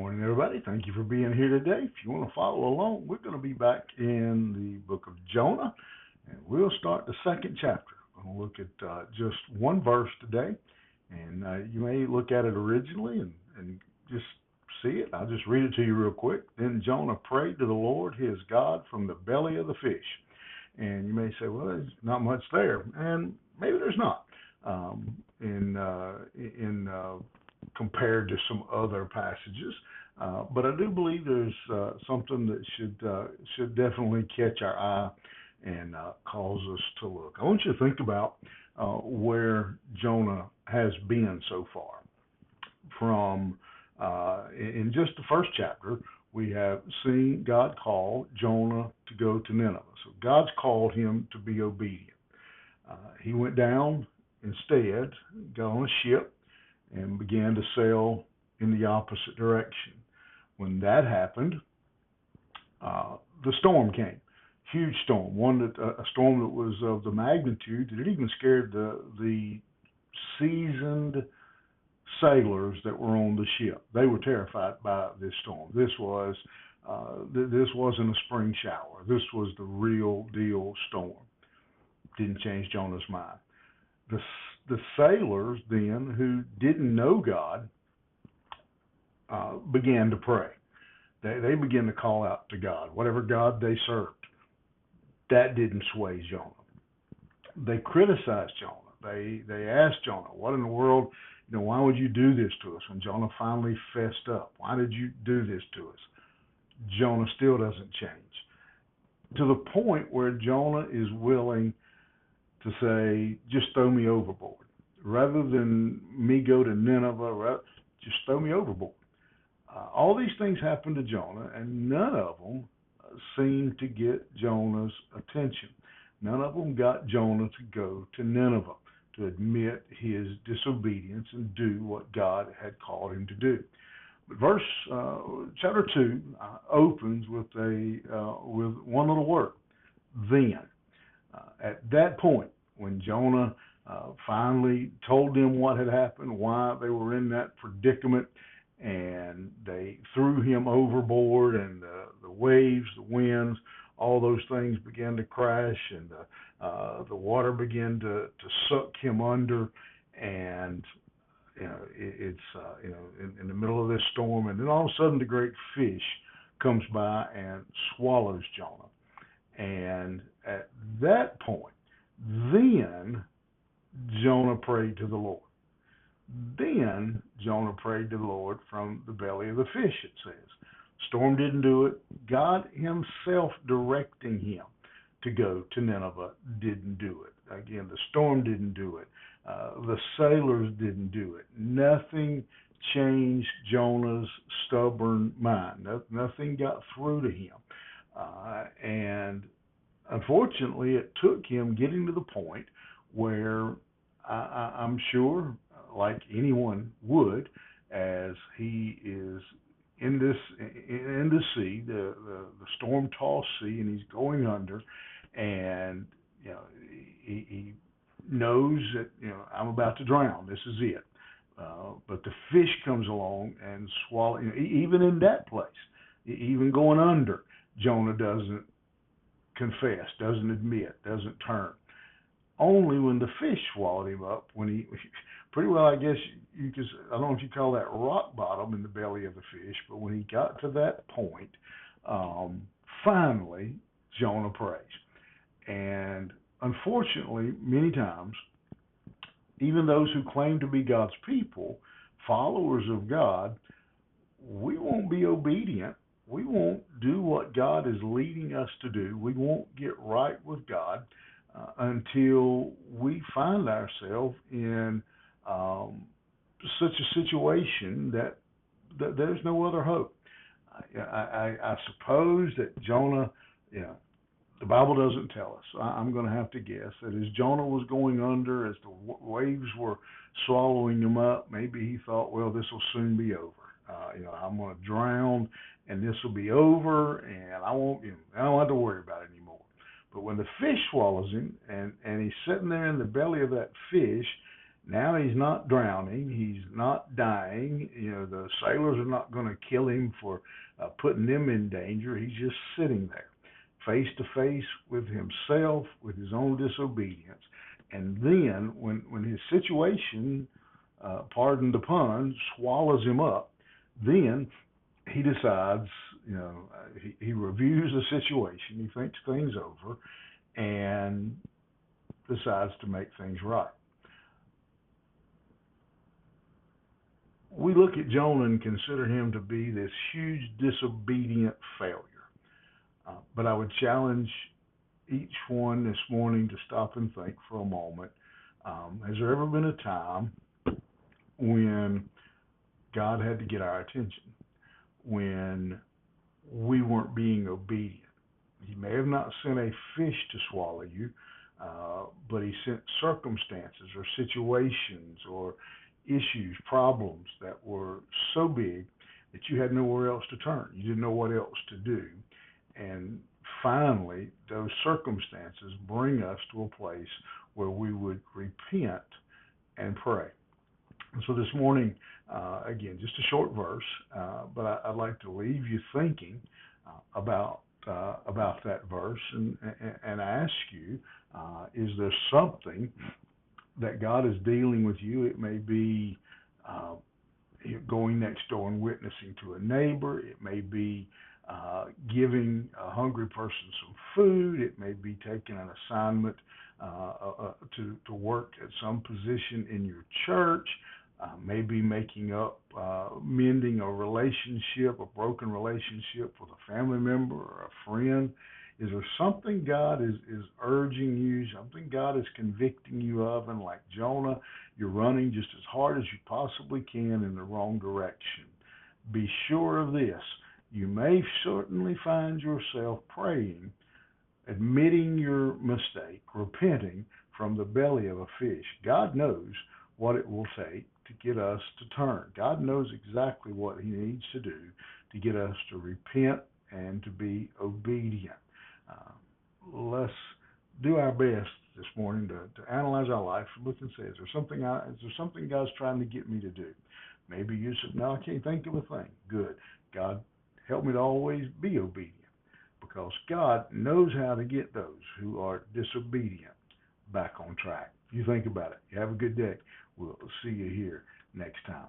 Morning, everybody. Thank you for being here today. If you want to follow along, we're going to be back in the book of Jonah, and we'll start the second chapter. We're going to look at just one verse today, and you may look at it originally and just see it. I'll just read it to you real quick. Then Jonah prayed to the Lord his God from the belly of the fish. And you may say, well, there's not much there, and maybe there's not. Compared to some other passages, but I do believe there's something that should definitely catch our eye and cause us to look. I want you to think about where Jonah has been so far. From in just the first chapter, we have seen God call Jonah to go to Nineveh. So God's called him to be obedient. He went down instead, got on a ship, and began to sail in the opposite direction. When that happened, the storm came. Huge storm, a storm that was of the magnitude that it even scared the seasoned sailors that were on the ship. They were terrified by this storm. This wasn't a spring shower. This was the real deal storm. Didn't change Jonah's mind. The sailors then, who didn't know God, began to pray. They began to call out to God, whatever God they served. That didn't sway Jonah. They criticized Jonah. They asked Jonah, what in the world, why would you do this to us? When Jonah finally fessed up, why did you do this to us? Jonah still doesn't change. To the point where Jonah is willing to say, just throw me overboard. Rather than me go to Nineveh, just throw me overboard. All these things happened to Jonah, and none of them seemed to get Jonah's attention. None of them got Jonah to go to Nineveh, to admit his disobedience and do what God had called him to do. But chapter 2 opens with one little word, then. At that point, when Jonah finally told them what had happened, why they were in that predicament, and they threw him overboard, and the waves, the winds, all those things began to crash, and the water began to suck him under, and it's in the middle of this storm, and then all of a sudden the great fish comes by and swallows Jonah. And at that point, then Jonah prayed to the Lord. Then Jonah prayed to the Lord from the belly of the fish, it says. Storm didn't do it. God himself directing him to go to Nineveh didn't do it. Again, the storm didn't do it. The sailors didn't do it. Nothing changed Jonah's stubborn mind. Nothing got through to him. And unfortunately, it took him getting to the point where I'm sure, like anyone would, as he is in the sea, the storm-tossed sea, and he's going under, and he knows that I'm about to drown. This is it. But the fish comes along and swallows. Even in that place, even going under, Jonah doesn't confess, doesn't admit, doesn't turn. Only when the fish swallowed him up, when he pretty well, I guess you could, I don't know if you call that rock bottom in the belly of the fish, but when he got to that point, finally Jonah prays. And unfortunately, many times, even those who claim to be God's people, followers of God, we won't be obedient. We won't do what God is leading us to do. We won't get right with God until we find ourselves in such a situation that there's no other hope. I suppose that Jonah, the Bible doesn't tell us. I'm going to have to guess that as Jonah was going under, as the waves were swallowing him up, maybe he thought, well, this will soon be over. I'm going to drown, and this will be over, and I don't have to worry about it anymore. But when the fish swallows him, and he's sitting there in the belly of that fish, Now he's not drowning. He's not dying. The sailors are not going to kill him for putting them in danger. He's just sitting there, face to face with himself, with his own disobedience. And then, when his situation, pardon the pun, swallows him up, then he decides, he reviews the situation, he thinks things over, and decides to make things right. We look at Jonah and consider him to be this huge disobedient failure. But I would challenge each one this morning to stop and think for a moment. Has there ever been a time when God had to get our attention, when we weren't being obedient? He may have not sent a fish to swallow you, but he sent circumstances or situations or issues, problems that were so big that you had nowhere else to turn. You didn't know what else to do. And finally, those circumstances bring us to a place where we would repent and pray. And so this morning, again, just a short verse, but I'd like to leave you thinking about that verse and ask you, is there something that God is dealing with you? It may be going next door and witnessing to a neighbor. It may be giving a hungry person some food. It may be taking an assignment to work at some position in your church. Maybe making up, mending a relationship, a broken relationship with a family member or a friend. Is there something God is urging you, something God is convicting you of, and like Jonah, you're running just as hard as you possibly can in the wrong direction? Be sure of this. You may certainly find yourself praying, admitting your mistake, repenting from the belly of a fish. God knows what it will take to get us to turn. God knows exactly what he needs to do to get us to repent and to be obedient. Let's do our best this morning to analyze our life and look and say, is there something God's trying to get me to do? Maybe you said, no, I can't think of a thing. Good. God, help me to always be obedient, because God knows how to get those who are disobedient back on track. You think about it. You have a good day. We'll see you here next time.